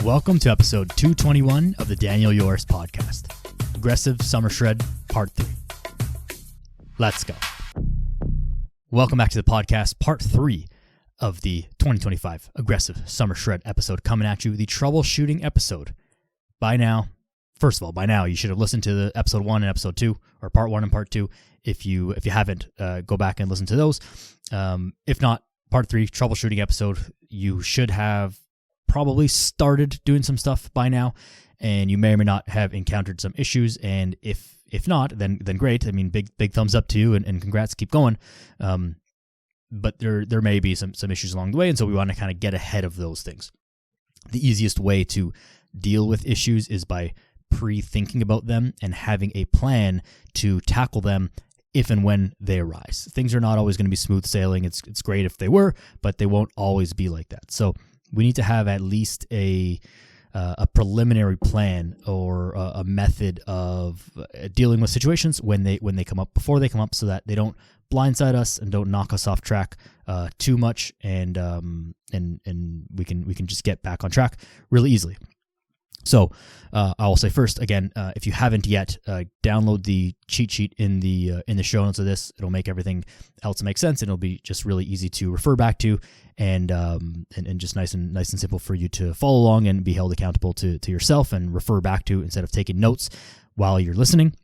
Welcome to episode 221 of the Daniel Yoris podcast. Aggressive Summer Shred, Part 3. Let's go. Welcome back to the podcast, Part 3 of the 2025 Aggressive Summer Shred episode coming at you, the troubleshooting episode. By now, you should have listened to the episode 1 and episode 2, or Part 1 and Part 2. If you haven't, go back and listen to those. If not, Part 3, troubleshooting episode, you should have probably started doing some stuff by now, and you may or may not have encountered some issues. And if not, then great. I mean, big thumbs up to you, and congrats. Keep going. But there may be some issues along the way, and so we want to kind of get ahead of those things. The easiest way to deal with issues is by pre-thinking about them and having a plan to tackle them if and when they arise. Things are not always going to be smooth sailing. It's great if they were, but they won't always be like that. So we need to have at least a preliminary plan or a method of dealing with situations when they come up, before they come up, so that they don't blindside us and don't knock us off track too much, and we can just get back on track really easily. So I will say first, again, if you haven't yet, download the cheat sheet in the show notes of this. It'll make everything else make sense, and it'll be just really easy to refer back to, and just nice and simple for you to follow along and be held accountable to yourself and refer back to instead of taking notes while you're listening.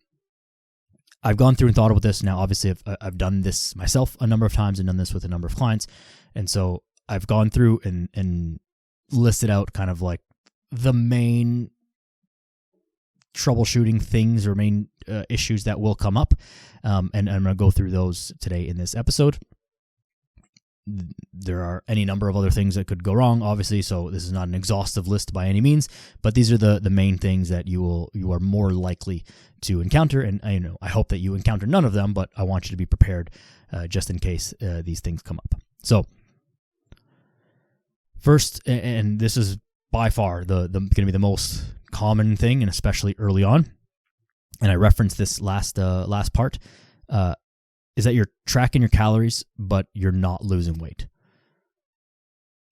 I've gone through and thought about this. Now, obviously, I've done this myself a number of times and done this with a number of clients, and so I've gone through and listed out kind of like the main troubleshooting things or main issues that will come up, and I'm going to go through those today in this episode. There are any number of other things that could go wrong, obviously, so this is not an exhaustive list by any means, but these are the main things that you are more likely to encounter, and I hope that you encounter none of them, but I want you to be prepared just in case these things come up. So first, and this is by far the going to be the most common thing, and especially early on, and I referenced this last part, is that you're tracking your calories, but you're not losing weight.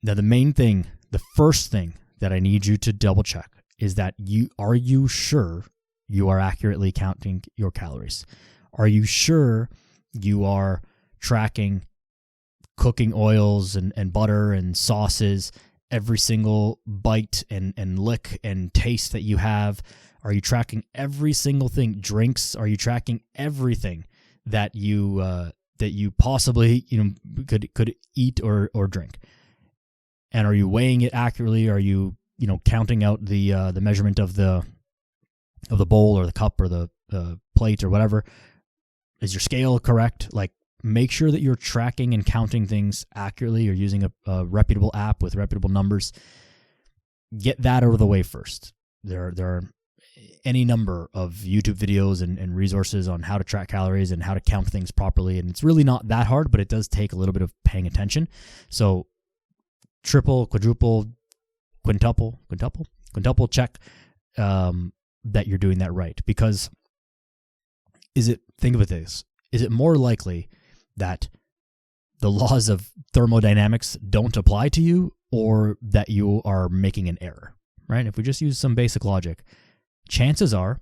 Now, the first thing that I need you to double check is that are you sure you are accurately counting your calories? Are you sure you are tracking cooking oils and butter and sauces, every single bite and lick and taste that you have? Are you tracking every single thing? Drinks? Are you tracking everything that you possibly could eat or drink? And are you weighing it accurately? Are you counting out the measurement of the bowl or the cup or the plate or whatever? Is your scale correct? Like, make sure that you're tracking and counting things accurately. You're using a reputable app with reputable numbers. Get that out of the way first. There are any number of YouTube videos and resources on how to track calories and how to count things properly, and it's really not that hard, but it does take a little bit of paying attention. So triple, quadruple, quintuple check that you're doing that right. Because think of it this, is it more likely that the laws of thermodynamics don't apply to you, or that you are making an error, right? If we just use some basic logic, chances are,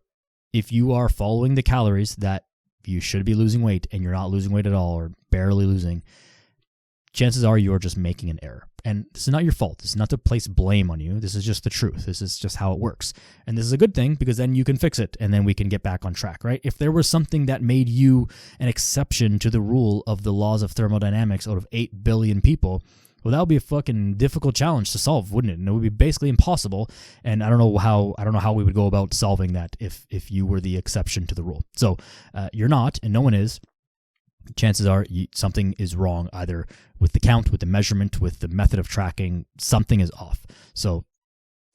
if you are following the calories that you should be losing weight and you're not losing weight at all or barely losing, chances are you're just making an error. And this is not your fault. This is not to place blame on you. This is just the truth. This is just how it works. And this is a good thing, because then you can fix it and then we can get back on track, right? If there was something that made you an exception to the rule of the laws of thermodynamics out of 8 billion people, well, that would be a fucking difficult challenge to solve, wouldn't it? And it would be basically impossible. And I don't know how we would go about solving that if you were the exception to the rule. So you're not, and no one is. Chances are something is wrong, either with the count, with the measurement, with the method of tracking. Something is off. So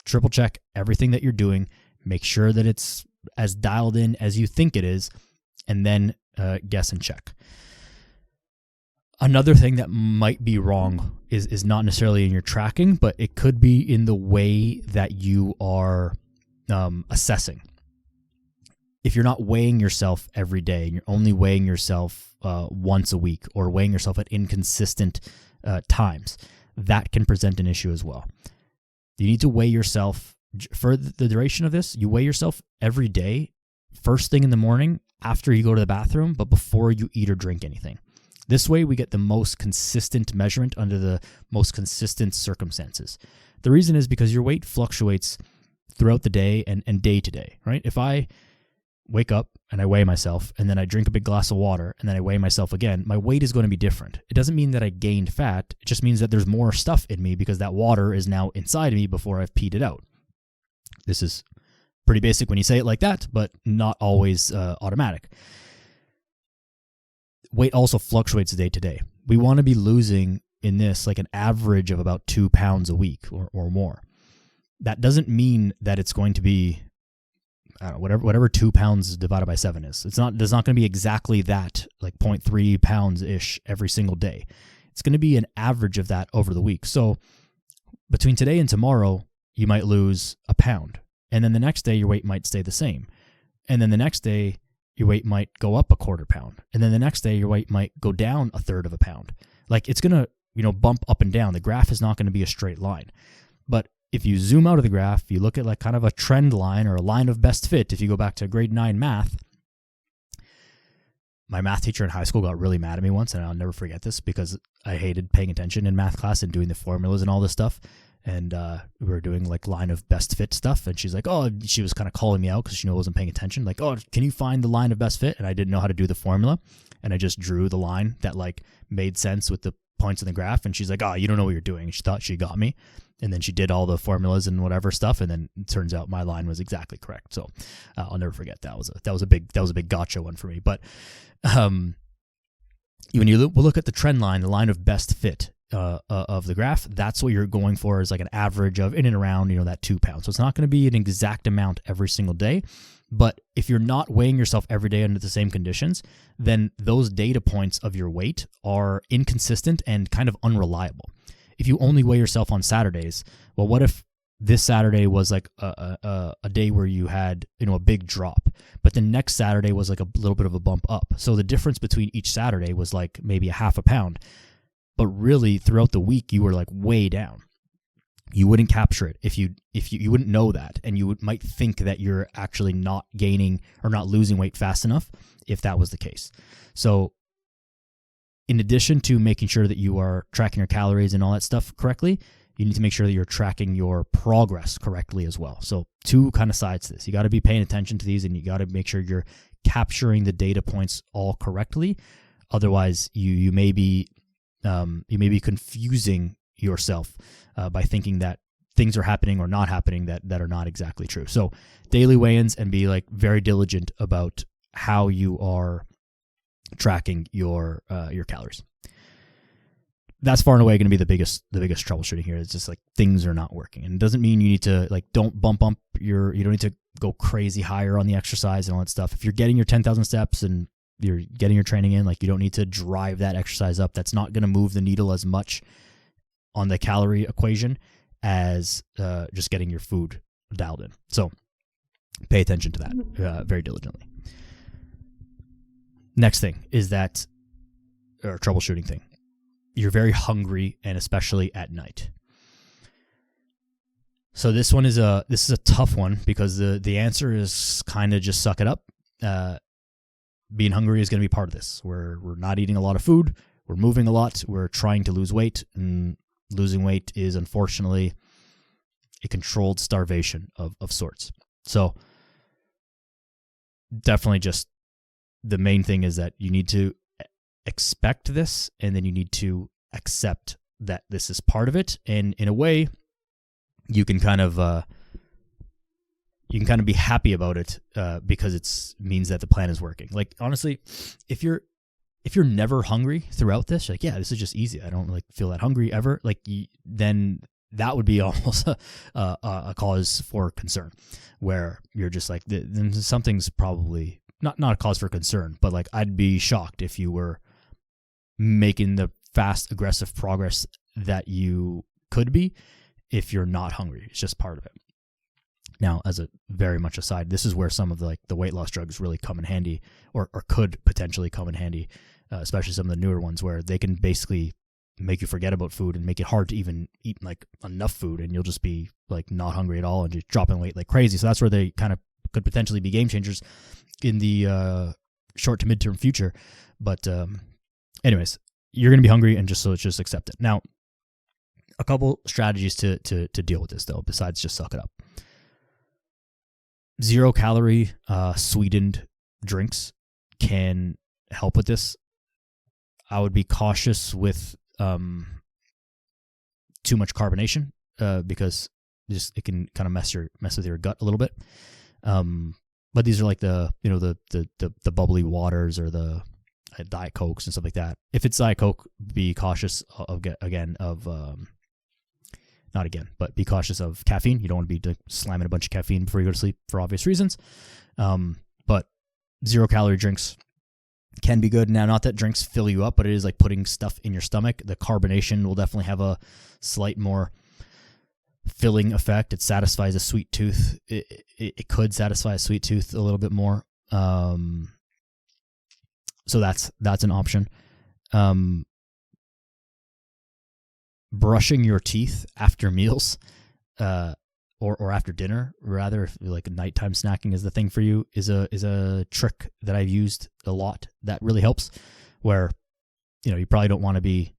triple check everything that you're doing. Make sure that it's as dialed in as you think it is, and then guess and check. Another thing that might be wrong is not necessarily in your tracking, but it could be in the way that you are assessing. If you're not weighing yourself every day and you're only weighing yourself once a week, or weighing yourself at inconsistent times, that can present an issue as well. You need to weigh yourself for the duration of this. You weigh yourself every day, first thing in the morning, after you go to the bathroom, but before you eat or drink anything. This way, we get the most consistent measurement under the most consistent circumstances. The reason is because your weight fluctuates throughout the day and day to day, right? If I wake up and I weigh myself, and then I drink a big glass of water, and then I weigh myself again, my weight is going to be different. It doesn't mean that I gained fat. It just means that there's more stuff in me because that water is now inside of me before I've peed it out. This is pretty basic when you say it like that, but not always automatic. Weight also fluctuates day to day. We want to be losing in this like an average of about 2 pounds a week or more. That doesn't mean that it's going to be, I don't know, whatever 2 pounds divided by 7 is. There's not going to be exactly that, like 0.3 pounds-ish every single day. It's going to be an average of that over the week. So between today and tomorrow, you might lose a pound. And then the next day, your weight might stay the same. And then the next day, your weight might go up a quarter pound. And then the next day, your weight might go down a third of a pound. Like it's going to, bump up and down. The graph is not going to be a straight line. But if you zoom out of the graph, you look at like kind of a trend line or a line of best fit. If you go back to grade 9 math, my math teacher in high school got really mad at me once, and I'll never forget this because I hated paying attention in math class and doing the formulas and all this stuff. And we were doing like line of best fit stuff. And she's like, she was kind of calling me out because she knew I wasn't paying attention. Like, can you find the line of best fit? And I didn't know how to do the formula. And I just drew the line that like made sense with the points in the graph. And she's like, you don't know what you're doing. And she thought she got me. And then she did all the formulas and whatever stuff. And then it turns out my line was exactly correct. So I'll never forget that. That was a big gotcha one for me. But when you look at the trend line, the line of best fit, of the graph, that's what you're going for is like an average of in and around, that 2 pounds. So it's not going to be an exact amount every single day. But if you're not weighing yourself every day under the same conditions, then those data points of your weight are inconsistent and kind of unreliable. If you only weigh yourself on Saturdays, well, what if this Saturday was like a day where you had, a big drop, but the next Saturday was like a little bit of a bump up. So the difference between each Saturday was like maybe a half a pound. But really, throughout the week, you were like way down. You wouldn't capture it if you wouldn't know that, and you might think that you're actually not gaining or not losing weight fast enough if that was the case. So, in addition to making sure that you are tracking your calories and all that stuff correctly, you need to make sure that you're tracking your progress correctly as well. So, 2 kind of sides to this. You got to be paying attention to these, and you got to make sure you're capturing the data points all correctly. Otherwise, you may be confusing yourself by thinking that things are happening or not happening that are not exactly true. So daily weigh-ins, and be like very diligent about how you are tracking your calories. That's far and away going to be the biggest troubleshooting here. It's just like things are not working, and it doesn't mean you need to like don't bump up you don't need to go crazy higher on the exercise and all that stuff. If you're getting your 10,000 steps and you're getting your training in, like you don't need to drive that exercise up. That's not going to move the needle as much on the calorie equation as just getting your food dialed in. So pay attention to that very diligently. Next thing is that, or troubleshooting thing, you're very hungry, and especially at night. So this is a tough one because the answer is kind of just suck it up. Being hungry is going to be part of this. We're not eating a lot of food. We're moving a lot. We're trying to lose weight, and losing weight is unfortunately a controlled starvation of sorts. So definitely just the main thing is that you need to expect this, and then you need to accept that this is part of it. And in a way, you can kind of be happy about it because it means that the plan is working. Like honestly, if you're never hungry throughout this, like, yeah, this is just easy. I don't like feel that hungry ever. Like then that would be almost a cause for concern, where you're just like, then something's probably not a cause for concern, but like I'd be shocked if you were making the fast, aggressive progress that you could be if you're not hungry. It's just part of it. Now, as a very much aside, this is where some of the weight loss drugs really come in handy, or could potentially come in handy, especially some of the newer ones where they can basically make you forget about food and make it hard to even eat like enough food, and you'll just be like not hungry at all and just dropping weight like crazy. So that's where they kind of could potentially be game changers in the short to midterm future. But anyways, you're going to be hungry, and just accept it. Now, a couple strategies to deal with this though, besides just suck it up. 0 calorie sweetened drinks can help with this. I would be cautious with too much carbonation because it can kind of mess with your gut a little bit. But these are like the bubbly waters or the Diet Cokes and stuff like that. If it's Diet Coke, be cautious be cautious of caffeine. You don't want to be slamming a bunch of caffeine before you go to sleep for obvious reasons. But 0 calorie drinks can be good. Now, not that drinks fill you up, but it is like putting stuff in your stomach. The carbonation will definitely have a slight more filling effect. It satisfies a sweet tooth. It could satisfy a sweet tooth a little bit more. So that's an option. Brushing your teeth after meals, or after dinner, rather, if like nighttime snacking is the thing for you, is a trick that I've used a lot that really helps. Where, you probably don't want to be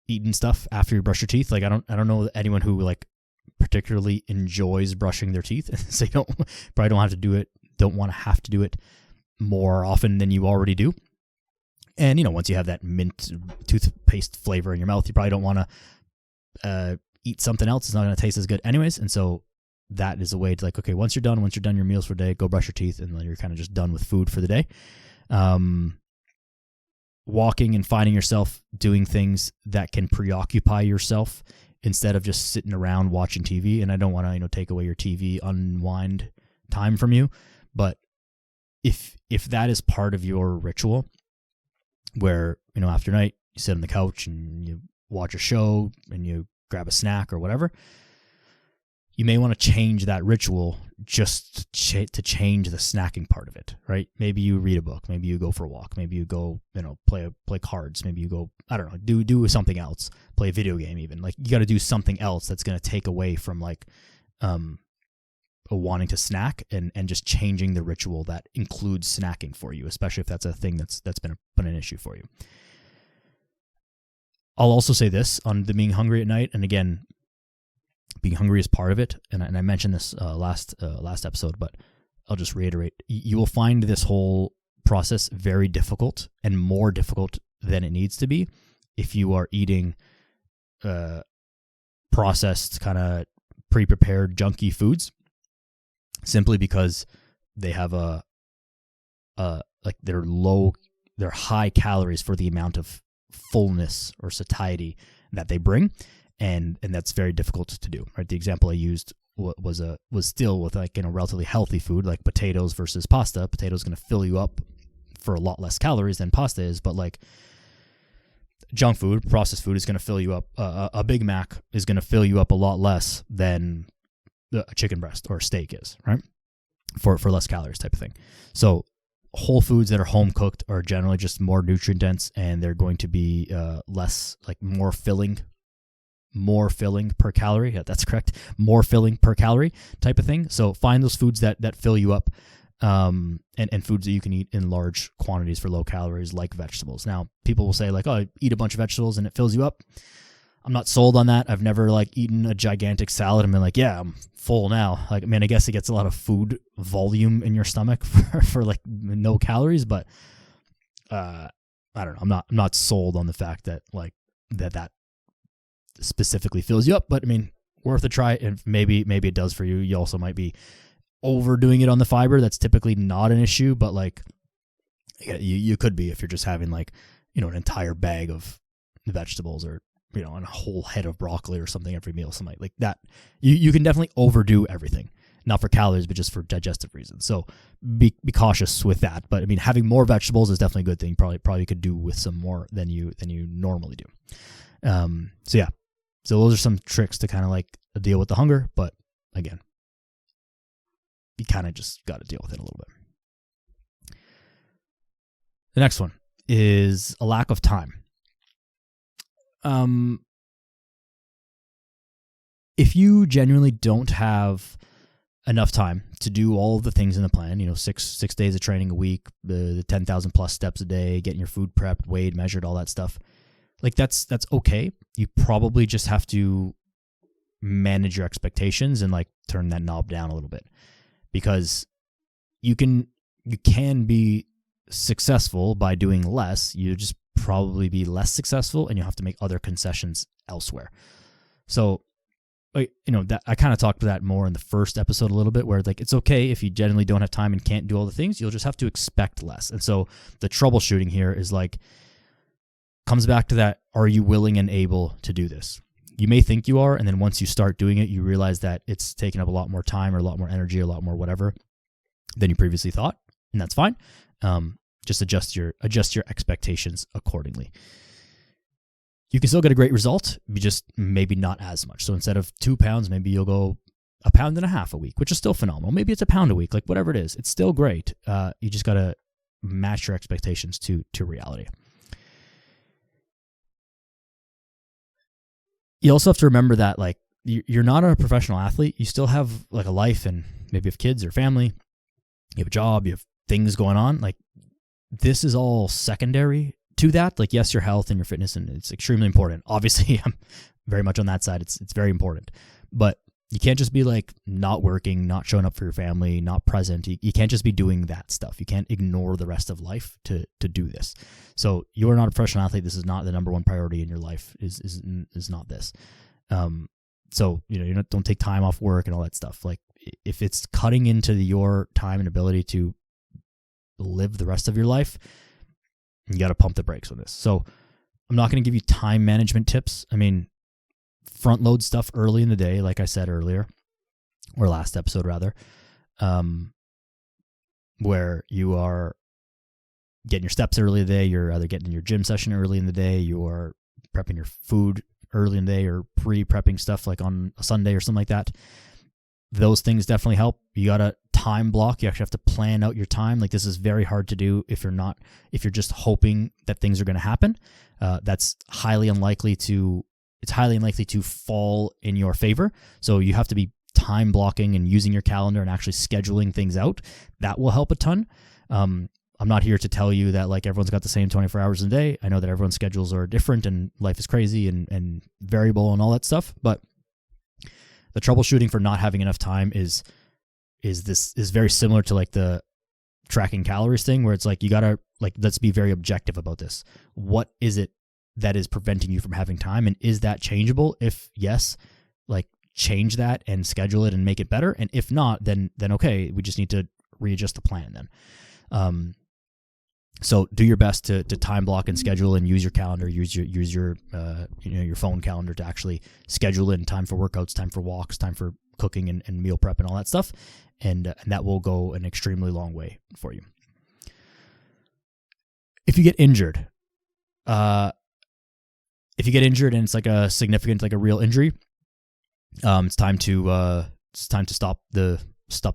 eating stuff after you brush your teeth. Like I don't know anyone who like particularly enjoys brushing their teeth, so you probably don't want to have to do it more often than you already do. And once you have that mint toothpaste flavor in your mouth, you probably don't want to eat something else. It's not going to taste as good anyways. And so that is a way to like, okay, once you're done your meals for the day, go brush your teeth, and then you're kind of just done with food for the day. Walking and finding yourself doing things that can preoccupy yourself instead of just sitting around watching TV. And I don't want to, take away your TV unwind time from you, but if that is part of your ritual, where, after night you sit on the couch and you watch a show and you grab a snack or whatever, you may want to change that ritual just to change the snacking part of it, right? Maybe you read a book, maybe you go for a walk, maybe you go, play cards, maybe you go, I don't know, do something else, play a video game even. Like, you got to do something else that's going to take away from like wanting to snack and just changing the ritual that includes snacking for you, especially if that's a thing that's been an issue for you. I'll also say this on the being hungry at night, and again, being hungry is part of it, and I mentioned this last episode, but I'll just reiterate. You will find this whole process very difficult, and more difficult than it needs to be, if you are eating processed, kind of pre-prepared junky foods, simply because they have they're high calories for the amount of fullness or satiety that they bring, and that's very difficult to do, right? The example I used was still with like, relatively healthy food, like potatoes versus pasta. Potatoes going to fill you up for a lot less calories than pasta is, but like junk food, processed food is going to fill you up. A Big Mac is going to fill you up a lot less than a chicken breast or a steak is, right? For less calories type of thing. So whole foods that are home cooked are generally just more nutrient dense, and they're going to be less, like more filling per calorie. Yeah, that's correct. More filling per calorie type of thing. So find those foods that fill you up, and foods that you can eat in large quantities for low calories, like vegetables. Now, people will say like, oh, eat a bunch of vegetables and it fills you up. I'm not sold on that. I've never like eaten a gigantic salad and been like, yeah, I'm full now. Like, I mean, I guess it gets a lot of food volume in your stomach for like no calories, but I don't know. I'm not sold on the fact that like that specifically fills you up, but I mean, worth a try, and maybe it does for you. You also might be overdoing it on the fiber. That's typically not an issue, but like, yeah, you could be if you're just having like, an entire bag of vegetables, or and a whole head of broccoli or something every meal, something like that. You can definitely overdo everything, not for calories, but just for digestive reasons. So be cautious with that. But I mean, having more vegetables is definitely a good thing. Probably could do with some more than you normally do. So yeah, so those are some tricks to kind of like deal with the hunger. But again, you kind of just got to deal with it a little bit. The next one is a lack of time. if you genuinely don't have enough time to do all of the things in the plan, 6 days of training a week, the 10,000 plus steps a day, getting your food prepped, weighed, measured, all that stuff, like that's okay. You probably just have to manage your expectations and like turn that knob down a little bit, because you can be successful by doing less. You just probably be less successful, and you have to make other concessions elsewhere. So, like, that I kind of talked about that more in the first episode a little bit, where like it's okay if you generally don't have time and can't do all the things. You'll just have to expect less. And so the troubleshooting here is like, comes back to that: are you willing and able to do this? You may think you are, and then once you start doing it, you realize that it's taking up a lot more time or a lot more energy or a lot more whatever than you previously thought, and that's fine. Just adjust your expectations accordingly. You can still get a great result, just maybe not as much. So instead of 2 pounds, maybe you'll go 1.5 pounds a week, which is still phenomenal. Maybe it's 1 pound a week, like whatever it is, it's still great. You just got to match your expectations to reality. You also have to remember that like you're not a professional athlete. You still have like a life, and maybe you have kids or family. You have a job, you have things going on. Like this is all secondary to that. Like, yes, your health and your fitness, and it's extremely important. Obviously, I'm very much on that side. It's very important, but you can't just be like not working, not showing up for your family, not present. You can't just be doing that stuff. You can't ignore the rest of life to do this. So you're not a professional athlete. This is not the number one priority in your life. Is not this. So don't take time off work and all that stuff. Like if it's cutting into your time and ability to live the rest of your life, you got to pump the brakes on this. So I'm not going to give you time management tips. I mean, front load stuff early in the day, like I said earlier, or last episode rather, where you are getting your steps early in the day. You're either getting your gym session early in the day, you are prepping your food early in the day, or pre-prepping stuff like on a Sunday or something like that. Those things definitely help. You got to time block. You actually have to plan out your time. Like this is very hard to do if you're just hoping that things are going to happen. It's highly unlikely to fall in your favor. So you have to be time blocking and using your calendar and actually scheduling things out. That will help a ton. I'm not here to tell you that like everyone's got the same 24 hours in a day. I know that everyone's schedules are different and life is crazy and variable and all that stuff. But the troubleshooting for not having enough time is very similar to like the tracking calories thing, where it's like you gotta like, let's be very objective about this. What is it that is preventing you from having time, and is that changeable? If yes, like change that and schedule it and make it better. And if not, then okay, we just need to readjust the plan then. So do your best to time block and schedule and use your calendar, use your your phone calendar to actually schedule in time for workouts, time for walks, time for cooking and meal prep and all that stuff. And that will go an extremely long way for you. If you get injured, and it's like a significant, like a real injury, it's time to stop the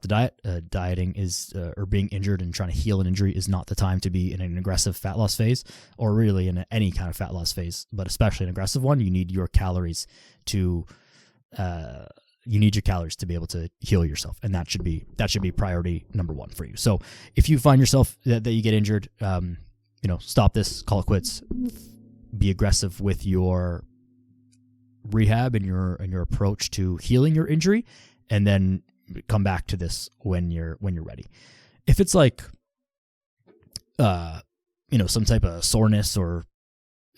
diet. Dieting is, or being injured and trying to heal an injury is not the time to be in an aggressive fat loss phase, or really in any kind of fat loss phase, but especially an aggressive one. You need your calories to be able to heal yourself, and that should be priority number one for you. So if you find yourself that you get injured, stop this, call it quits, be aggressive with your rehab and your approach to healing your injury, and then come back to this when you're ready. If it's like, some type of soreness or,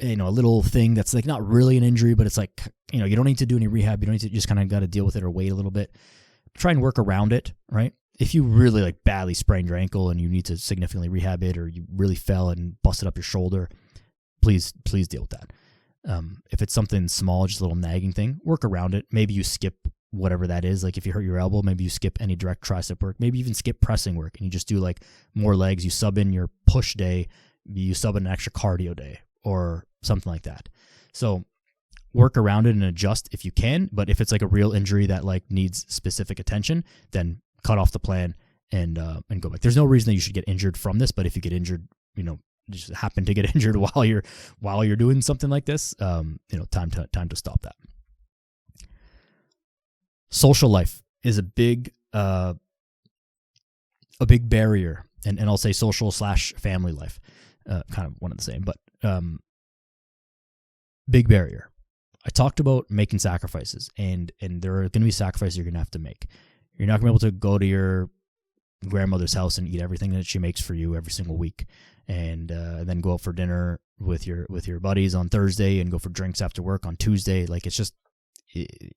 a little thing that's like not really an injury, but it's like, you don't need to do any rehab. You don't need to, just kind of got to deal with it or wait a little bit. Try and work around it, right? If you really like badly sprained your ankle and you need to significantly rehab it, or you really fell and busted up your shoulder, please deal with that. If it's something small, just a little nagging thing, work around it. Maybe you skip whatever that is. Like if you hurt your elbow, maybe you skip any direct tricep work, maybe even skip pressing work, and you just do like more legs. You sub in your push day, you sub in an extra cardio day or something like that. So work around it and adjust if you can. But if it's like a real injury that like needs specific attention, then cut off the plan and go back. There's no reason that you should get injured from this, but if you get injured, just happen to get injured while you're doing something like this, time to stop that. Social life is a big barrier, and I'll say social / family life, kind of one and the same, but big barrier. I talked about making sacrifices, and there are going to be sacrifices you're going to have to make. You're not going to be able to go to your grandmother's house and eat everything that she makes for you every single week, and then go out for dinner with your buddies on Thursday and go for drinks after work on Tuesday. Like, it's just,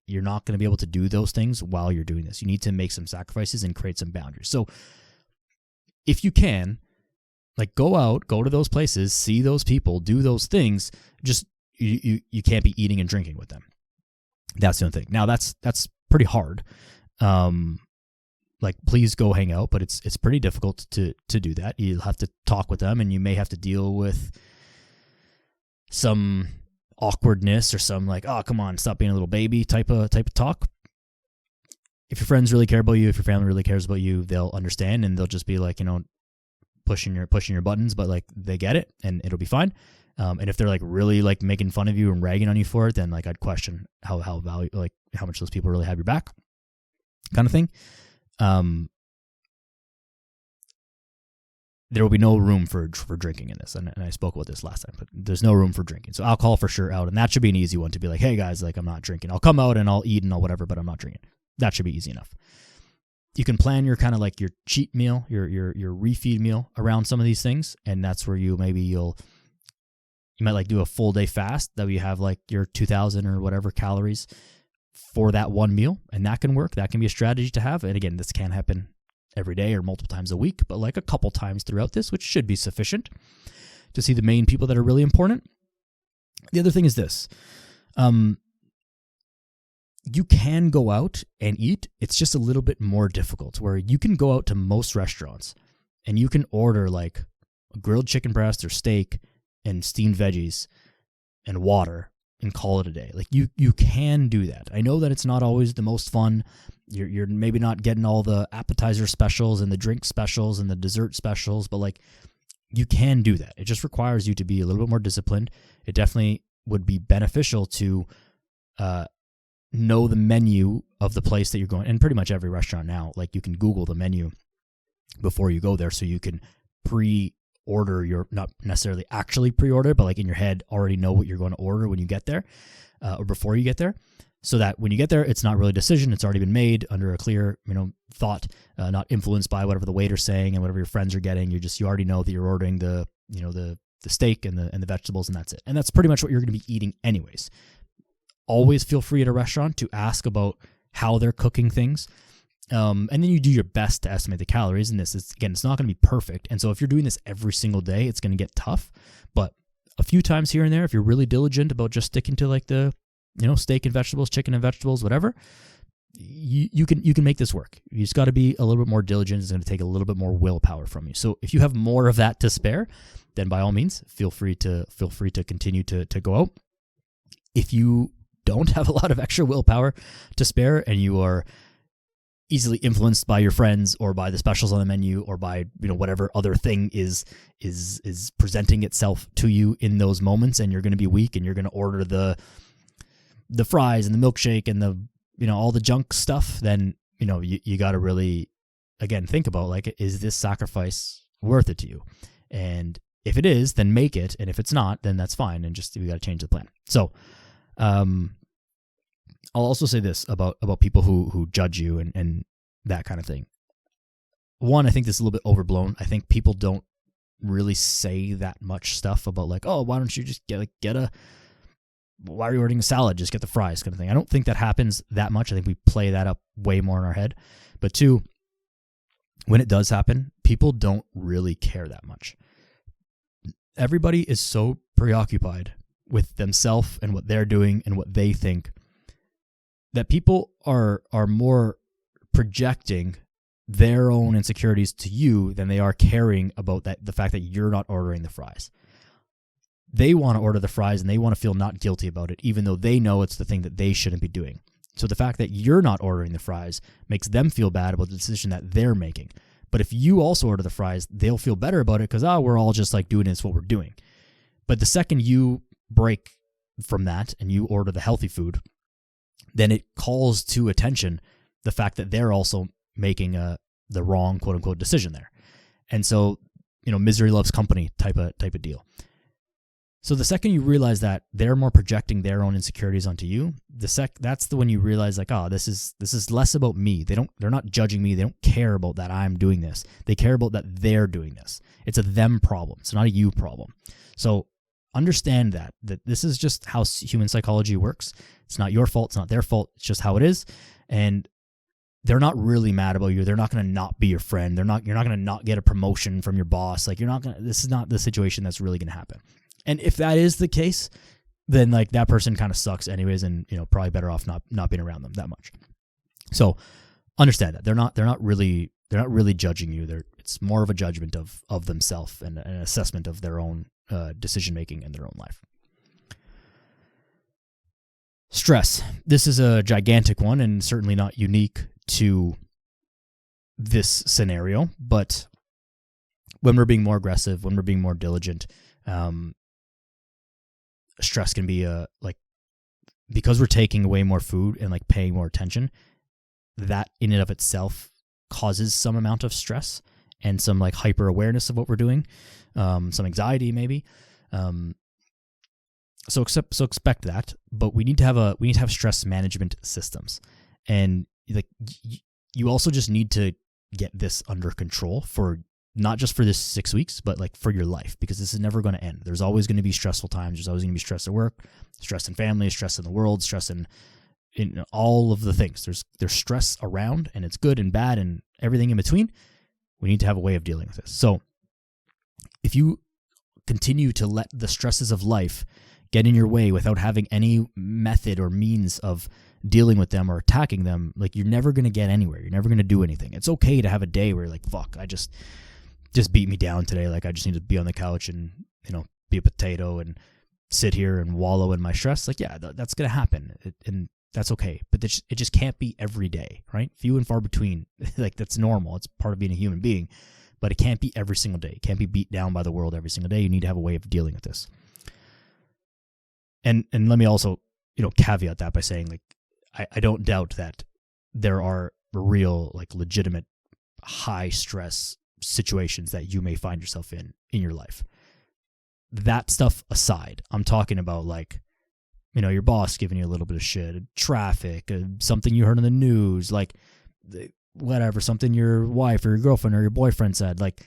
you're not going to be able to do those things while you're doing this. You need to make some sacrifices and create some boundaries. So if you can, like, go to those places, see those people, do those things, just you can't be eating and drinking with them. That's the only thing. Now that's pretty hard. Like, please go hang out, but it's pretty difficult to do that. You'll have to talk with them, and you may have to deal with some awkwardness or some like, oh, come on, stop being a little baby type of talk. If your friends really care about you, if your family really cares about you, they'll understand, and they'll just be like, pushing your buttons, but like, they get it, and it'll be fine. And if they're like really like making fun of you and ragging on you for it, then like, I'd question how much those people really have your back, kind of thing. There will be no room for drinking in this, and I spoke about this last time, but there's no room for drinking. So alcohol for sure out, and that should be an easy one to be like, hey guys, like, I'm not drinking. I'll come out and I'll eat and I'll whatever, but I'm not drinking. That should be easy enough. You can plan your kind of like your cheat meal, your refeed meal around some of these things, and that's where you might like do a full day fast that you have like your 2,000 or whatever calories for that one meal, and that can work. That can be a strategy to have. And again, this can't happen every day or multiple times a week, but like a couple times throughout this, which should be sufficient to see the main people that are really important. The other thing is this. You can go out and eat. It's just a little bit more difficult, where you can go out to most restaurants and you can order like a grilled chicken breast or steak and steamed veggies and water and call it a day. Like, you can do that. I know that it's not always the most fun. You're maybe not getting all the appetizer specials and the drink specials and the dessert specials, but like, you can do that. It just requires you to be a little bit more disciplined. It definitely would be beneficial to know the menu of the place that you're going. And pretty much every restaurant now, like, you can Google the menu before you go there, so you can pre-order your, not necessarily actually pre-order, but like in your head already know what you're going to order when you get there, or before you get there, so that when you get there, it's not really a decision. It's already been made under a clear, thought, not influenced by whatever the waiter's saying and whatever your friends are getting. You already know that you're ordering the steak and the vegetables, and that's it. And that's pretty much what you're going to be eating anyways. Always feel free at a restaurant to ask about how they're cooking things. And then you do your best to estimate the calories. And this is, again, it's not going to be perfect. And so if you're doing this every single day, it's going to get tough. But a few times here and there, if you're really diligent about just sticking to like the, steak and vegetables, chicken and vegetables, whatever, you can make this work. You just got to be a little bit more diligent. It's going to take a little bit more willpower from you. So if you have more of that to spare, then by all means, feel free to continue to go out. If you don't have a lot of extra willpower to spare, and you are easily influenced by your friends or by the specials on the menu or by whatever other thing is presenting itself to you in those moments, and you're going to be weak and you're going to order the fries and the milkshake and the all the junk stuff, then you got to really, again, think about, like, is this sacrifice worth it to you? And if it is, then make it, and if it's not, then that's fine, and just we got to change the plan. So I'll also say this about people who judge you and that kind of thing. One, I think this is a little bit overblown. I think people don't really say that much stuff about like, oh, why don't you just why are you ordering a salad? Just get the fries kind of thing. I don't think that happens that much. I think we play that up way more in our head. But two, when it does happen, people don't really care that much. Everybody is so preoccupied with themselves and what they're doing and what they think that people are more projecting their own insecurities to you than they are caring about the fact that you're not ordering the fries. They want to order the fries and they want to feel not guilty about it, even though they know it's the thing that they shouldn't be doing. So the fact that you're not ordering the fries makes them feel bad about the decision that they're making. But if you also order the fries, they'll feel better about it because, we're all just like doing this, what we're doing. But the second you break from that and you order the healthy food, then it calls to attention the fact that they're also making the wrong quote unquote decision there. And so, misery loves company type of deal. So the second you realize that they're more projecting their own insecurities onto you, that's the when you realize like, this is less about me. They're not judging me. They don't care about that I'm doing this. They care about that they're doing this. It's a them problem. It's not a you problem. So understand that this is just how human psychology works. It's not your fault. It's not their fault. It's just how it is. And they're not really mad about you. They're not going to not be your friend. You're not going to not get a promotion from your boss. Like this is not the situation that's really going to happen. And if that is the case, then like that person kind of sucks anyways, and probably better off not being around them that much. So understand that they're not really judging you. It's more of a judgment of themselves and an assessment of their own decision making in their own life. Stress. This is a gigantic one and certainly not unique to this scenario, but when we're being more aggressive, when we're being more diligent, stress can be because we're taking away more food and like paying more attention, that in and of itself causes some amount of stress and some like hyper awareness of what we're doing, some anxiety maybe. So expect that, but we need to have stress management systems, and like you also just need to get this under control for not just for this 6 weeks, but like for your life, because this is never going to end. There's always going to be stressful times. There's always going to be stress at work, stress in family, stress in the world, stress in all of the things. There's stress around, and it's good and bad and everything in between. We need to have a way of dealing with this. So if you continue to let the stresses of life get in your way without having any method or means of dealing with them or attacking them, like you're never going to get anywhere. You're never going to do anything. It's okay to have a day where you're like, fuck, I just beat me down today. Like I just need to be on the couch and, be a potato and sit here and wallow in my stress. Like, yeah, that's going to happen. And that's okay. But it just can't be every day, right? Few and far between. Like that's normal. It's part of being a human being, but it can't be every single day. It can't be beat down by the world every single day. You need to have a way of dealing with this. And let me also, caveat that by saying like, I don't doubt that there are real, like legitimate high stress situations that you may find yourself in your life. That stuff aside, I'm talking about like, your boss giving you a little bit of shit, traffic, something you heard on the news, like whatever, something your wife or your girlfriend or your boyfriend said. Like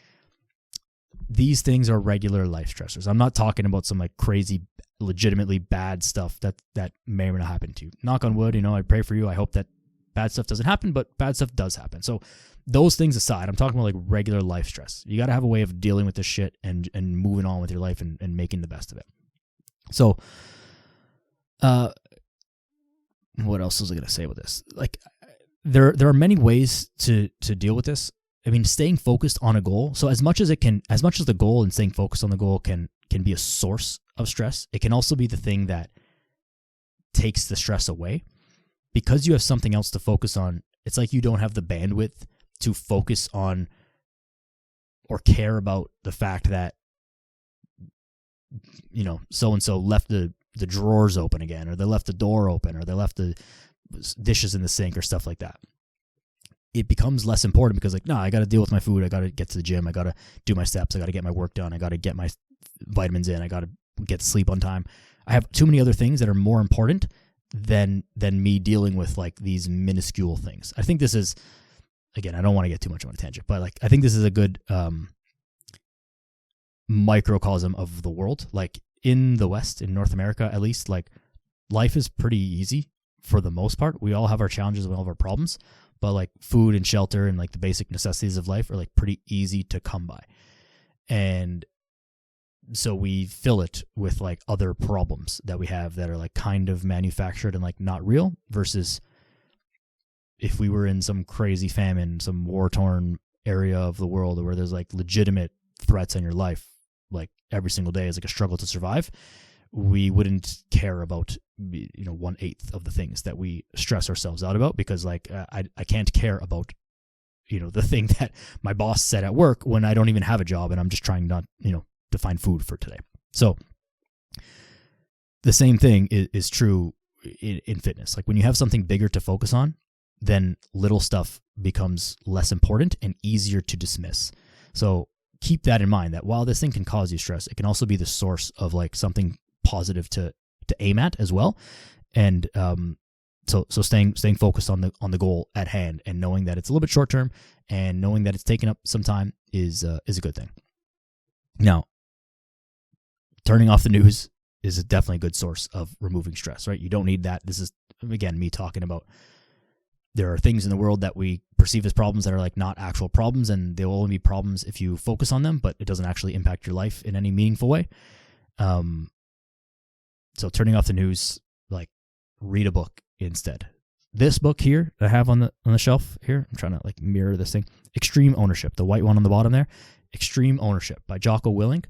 these things are regular life stressors. I'm not talking about some like crazy, legitimately bad stuff that may or may not happen to you. Knock on wood, I pray for you. I hope that bad stuff doesn't happen, but bad stuff does happen. So those things aside, I'm talking about like regular life stress. You got to have a way of dealing with this shit and moving on with your life and making the best of it. So, what else was I going to say with this? Like there are many ways to deal with this. I mean, staying focused on a goal. So as much as the goal and staying focused on the goal can be a source of stress, it can also be the thing that takes the stress away. Because you have something else to focus on, it's like you don't have the bandwidth to focus on or care about the fact that, so-and-so left the drawers open again, or they left the door open, or they left the dishes in the sink or stuff like that. It becomes less important because like, I got to deal with my food. I got to get to the gym. I got to do my steps. I got to get my work done. I got to get my vitamins in. I got to get sleep on time. I have too many other things that are more important than me dealing with like these minuscule things. I think this is, again, I don't want to get too much on a tangent, but like I think this is a good microcosm of the world. Like in the West, in North America at least, like life is pretty easy for the most part. We all have our challenges, we all have our problems, but like food and shelter and like the basic necessities of life are like pretty easy to come by. And so we fill it with like other problems that we have that are like kind of manufactured and like not real, versus if we were in some crazy famine, some war-torn area of the world where there's like legitimate threats in your life, like every single day is like a struggle to survive, we wouldn't care about 1/8 of the things that we stress ourselves out about, because like I can't care about the thing that my boss said at work when I don't even have a job and I'm just trying not, to find food for today. So the same thing is true in fitness. Like when you have something bigger to focus on, then little stuff becomes less important and easier to dismiss. So keep that in mind, that while this thing can cause you stress, it can also be the source of like something positive to aim at as well. And so staying focused on the goal at hand and knowing that it's a little bit short term and knowing that it's taking up some time is a good thing. Now, turning off the news is definitely a good source of removing stress, right? You don't need that. This is, again, me talking about there are things in the world that we perceive as problems that are like not actual problems, and they will only be problems if you focus on them, but it doesn't actually impact your life in any meaningful way. So turning off the news, like read a book instead. This book here that I have on the shelf here, I'm trying to like mirror this thing. Extreme Ownership, the white one on the bottom there. Extreme Ownership by Jocko Willink.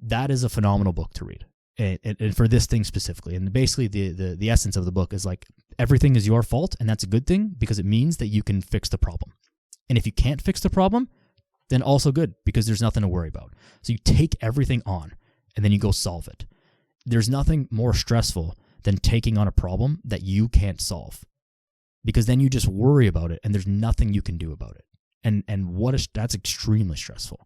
That is a phenomenal book to read. And for this thing specifically. And basically the essence of the book is like everything is your fault, and that's a good thing because it means that you can fix the problem. And if you can't fix the problem, then also good because there's nothing to worry about. So you take everything on and then you go solve it. There's nothing more stressful than taking on a problem that you can't solve, because then you just worry about it and there's nothing you can do about it. And that's extremely stressful.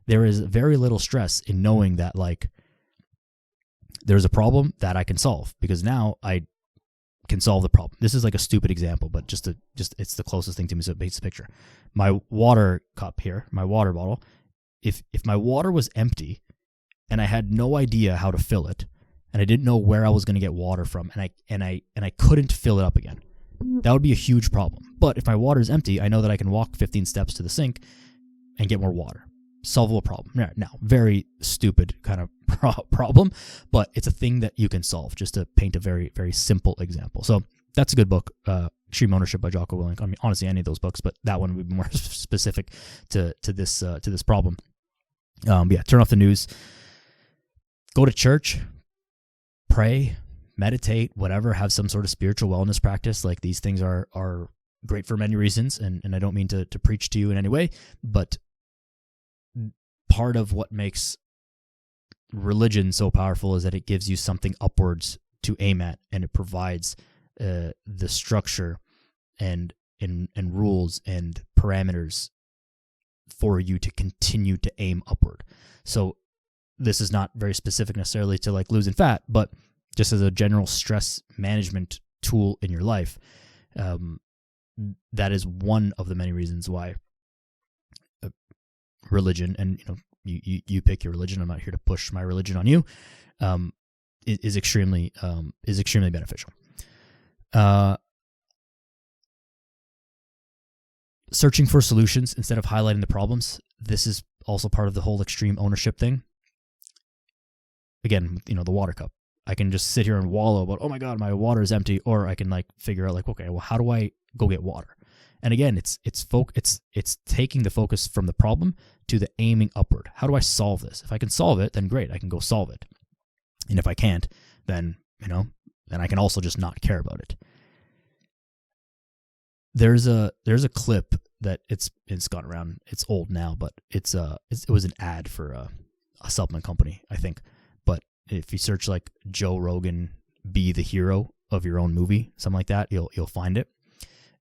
There is very little stress in knowing that like there's a problem that I can solve, because now I can solve the problem. This is like a stupid example, but just it's the closest thing to me, so it paints a picture. My water cup here, my water bottle, if my water was empty and I had no idea how to fill it, and I didn't know where I was going to get water from, and I couldn't fill it up again, that would be a huge problem. But if my water is empty, I know that I can walk 15 steps to the sink and get more water. Solvable problem. Now, very stupid kind of problem, but it's a thing that you can solve, just to paint a very, very simple example. So that's a good book, Extreme Ownership by Jocko Willink. I mean, honestly, any of those books, but that one would be more specific to this problem. Yeah, turn off the news. Go to church, pray, meditate, whatever, have some sort of spiritual wellness practice. Like these things are great for many reasons, and I don't mean to preach to you in any way, but part of what makes religion so powerful is that it gives you something upwards to aim at, and it provides the structure and rules and parameters for you to continue to aim upward. So this is not very specific necessarily to like losing fat, but just as a general stress management tool in your life, that is one of the many reasons why religion, and you pick your religion, I'm not here to push my religion on you, is extremely beneficial. Searching for solutions instead of highlighting the problems. This is also part of the whole extreme ownership thing. Again, the water cup. I can just sit here and wallow about, oh my God, my water is empty, or I can like figure out like, okay, well, how do I go get water? And again, it's taking the focus from the problem to the aiming upward. How do I solve this? If I can solve it, then great, I can go solve it. And if I can't, then I can also just not care about it. There's a clip that it's gone around. It's old now, but it was an ad for a supplement company, I think. But if you search like Joe Rogan, be the hero of your own movie, something like that, you'll find it.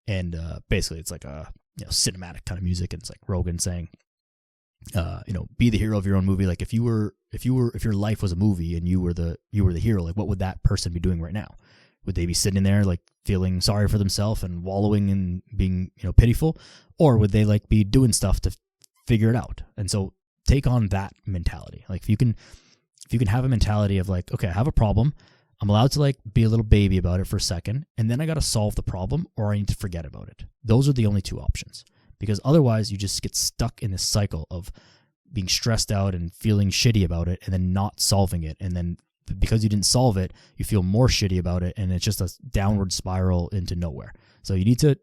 And basically, it's like a cinematic kind of music, and it's like Rogan saying, be the hero of your own movie. Like if your life was a movie and you were the hero, like what would that person be doing right now? Would they be sitting there like feeling sorry for themselves and wallowing and being pitiful, or would they like be doing stuff to figure it out? And so take on that mentality. Like if you can have a mentality of like, okay, I have a problem. I'm allowed to like be a little baby about it for a second, and then I got to solve the problem, or I need to forget about it. Those are the only two options, because otherwise you just get stuck in this cycle of being stressed out and feeling shitty about it, and then not solving it. And then because you didn't solve it, you feel more shitty about it, and it's just a downward spiral into nowhere. So you need to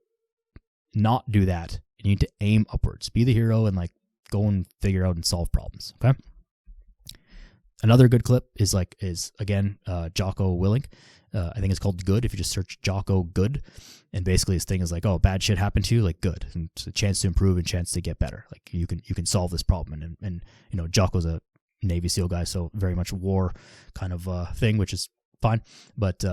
not do that. You need to aim upwards, be the hero, and like go and figure out and solve problems. Okay. Another good clip is again, Jocko Willink. I think it's called Good. If you just search Jocko Good, and basically his thing is like, oh, bad shit happened to you, like good, and it's a chance to improve and chance to get better. Like you can solve this problem. And you know, Jocko's a Navy SEAL guy, so very much war kind of thing, which is fine. But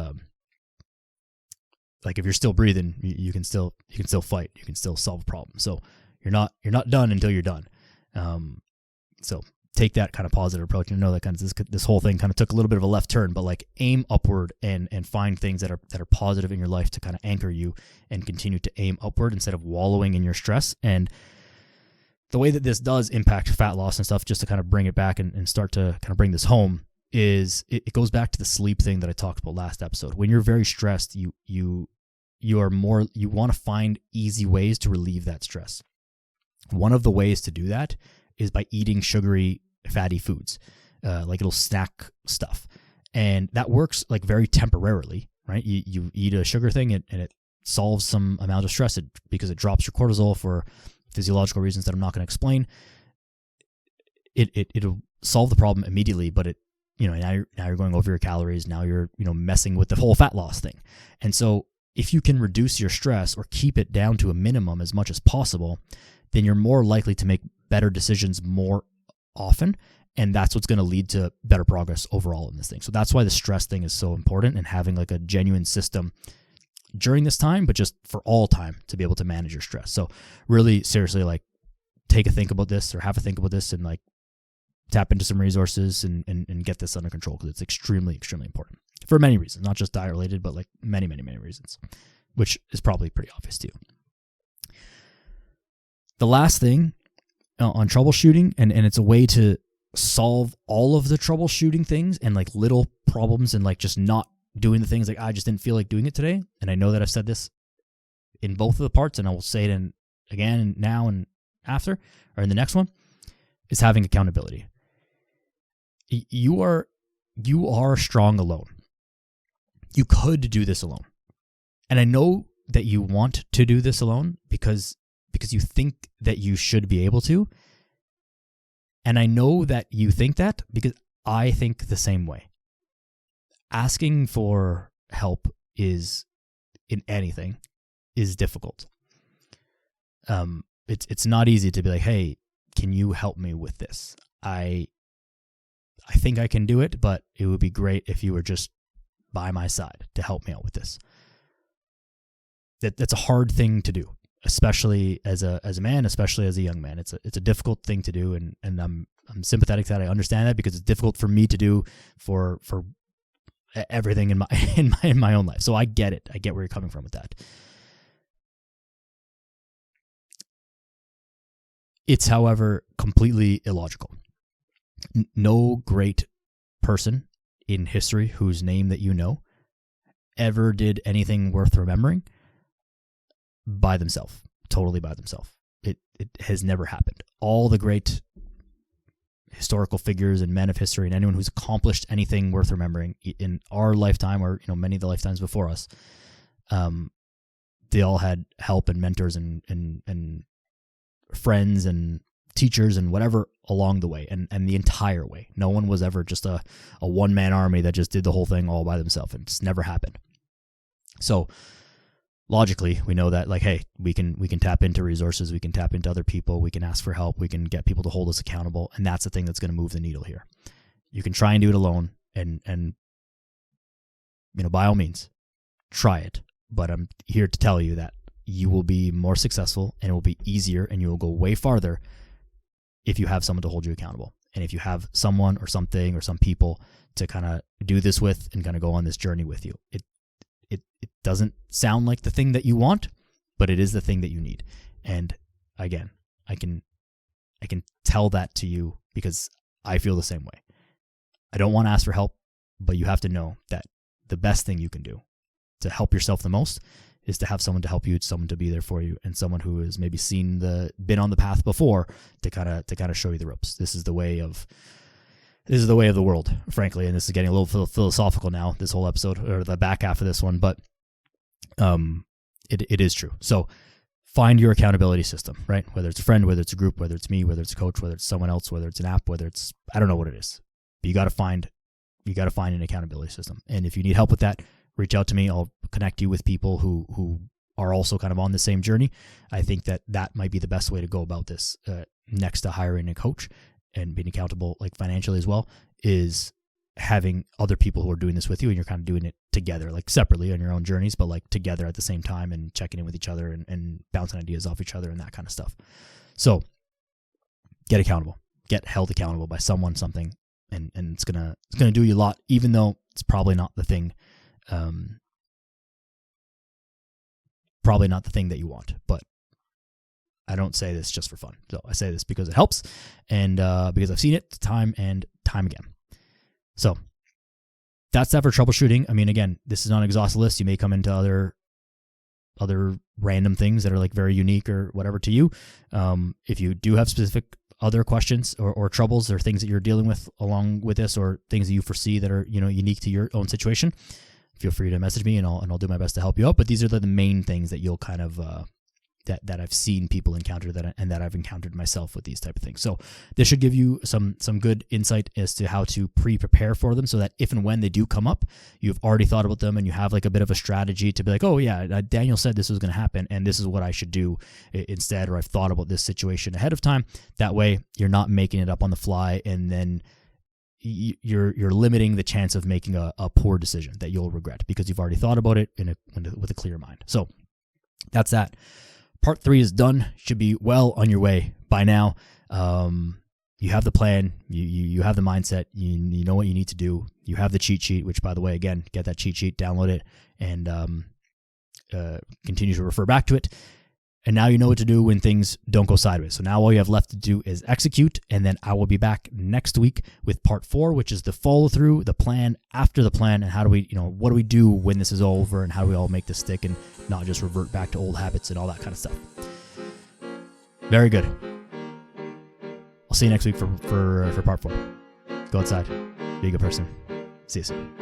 like if you're still breathing, you can still fight. You can still solve a problem. So you're not done until you're done. So take that kind of positive approach, and know that kind of this whole thing kind of took a little bit of a left turn, but like aim upward and find things that are positive in your life to kind of anchor you and continue to aim upward instead of wallowing in your stress. And the way that this does impact fat loss and stuff, just to kind of bring it back and start to kind of bring this home, is it goes back to the sleep thing that I talked about last episode. When you're very stressed, you want to find easy ways to relieve that stress. One of the ways to do that is by eating sugary, fatty foods, like little snack stuff. And that works like very temporarily, right? You eat a sugar thing and it solves some amount of stress because it drops your cortisol for physiological reasons that I'm not going to explain. It'll solve the problem immediately, but now you're going over your calories. Now you're, messing with the whole fat loss thing. And so if you can reduce your stress or keep it down to a minimum as much as possible, then you're more likely to make better decisions more often. And that's what's going to lead to better progress overall in this thing. So that's why the stress thing is so important, and having like a genuine system during this time, but just for all time to be able to manage your stress. So really seriously, like take a think about this, or have a think about this, and like tap into some resources and get this under control, because it's extremely, extremely important for many reasons, not just diet related, but like many, many, many reasons, which is probably pretty obvious to you. The last thing on troubleshooting, and it's a way to solve all of the troubleshooting things and like little problems and like just not doing the things, like I just didn't feel like doing it today. And I know that I've said this in both of the parts, and I will say it again now and after, or in the next one, is having accountability. You are strong alone. You could do this alone. And I know that you want to do this alone because you think that you should be able to. And I know that you think that because I think the same way. Asking for help in anything is difficult. It's not easy to be like, hey, can you help me with this? I think I can do it, but it would be great if you were just by my side to help me out with this. That's a hard thing to do, especially as a man, especially as a young man. It's a difficult thing to do, and I'm sympathetic to that. I understand that because it's difficult for me to do for everything in my own life. So I get it. I get where you're coming from with that. It's, however, completely illogical. No great person in history whose name that you know ever did anything worth remembering by themselves, totally by themselves. It has never happened. All the great historical figures and men of history, and anyone who's accomplished anything worth remembering in our lifetime, or many of the lifetimes before us, they all had help and mentors and friends and teachers and whatever along the way, and the entire way. No one was ever just a one-man army that just did the whole thing all by themselves. It's never happened. So logically, we know that, like, hey, we can tap into resources, we can tap into other people, we can ask for help, we can get people to hold us accountable, and that's the thing that's going to move the needle here. You can try and do it alone, and by all means, try it. But I'm here to tell you that you will be more successful, and it will be easier, and you will go way farther if you have someone to hold you accountable. And if you have someone or something or some people to kind of do this with and kind of go on this journey with you. It doesn't sound like the thing that you want, but it is the thing that you need. And again, I can tell that to you because I feel the same way. I don't want to ask for help, but you have to know that the best thing you can do to help yourself the most is to have someone to help you, someone to be there for you, and someone who has maybe been on the path before to kind of show you the ropes. This is the way of the world, frankly, and this is getting a little philosophical now, this whole episode, or the back half of this one, but it is true. So find your accountability system, right? Whether it's a friend, whether it's a group, whether it's me, whether it's a coach, whether it's someone else, whether it's an app, whether it's, I don't know what it is, but you got to find an accountability system. And if you need help with that, reach out to me. I'll connect you with people who are also kind of on the same journey. I think that might be the best way to go about this, next to hiring a coach and being accountable, like financially as well, is having other people who are doing this with you, and you're kind of doing it together, like separately on your own journeys, but like together at the same time, and checking in with each other and bouncing ideas off each other and that kind of stuff. So get accountable, get held accountable by someone, something, and it's gonna do you a lot, even though it's probably not the thing, that you want. But I don't say this just for fun. So I say this because it helps, and because I've seen it time and time again. So that's that for troubleshooting. I mean, again, this is not an exhaustive list. You may come into other random things that are like very unique or whatever to you. If you do have specific other questions or troubles or things that you're dealing with along with this, or things that you foresee that are, unique to your own situation, feel free to message me, and I'll do my best to help you out. But these are the main things that you'll kind of that I've seen people encounter and that I've encountered myself with these type of things. So this should give you some good insight as to how to prepare for them, so that if and when they do come up, you've already thought about them and you have like a bit of a strategy to be like, oh yeah, Daniel said this was going to happen and this is what I should do instead, or I've thought about this situation ahead of time. That way you're not making it up on the fly, and then you're limiting the chance of making a poor decision that you'll regret, because you've already thought about it with a clear mind. So that's that. Part 3 is done. Should be well on your way by now. You have the plan. You have the mindset. You know what you need to do. You have the cheat sheet, which, by the way, again, get that cheat sheet, download it, and continue to refer back to it. And now you know what to do when things don't go sideways. So now all you have left to do is execute, and then I will be back next week with part 4, which is the follow through, the plan after the plan, and how do we, what do we do when this is over, and how do we all make this stick and not just revert back to old habits and all that kind of stuff. Very good. I'll see you next week for part 4. Go outside. Be a good person. See you soon.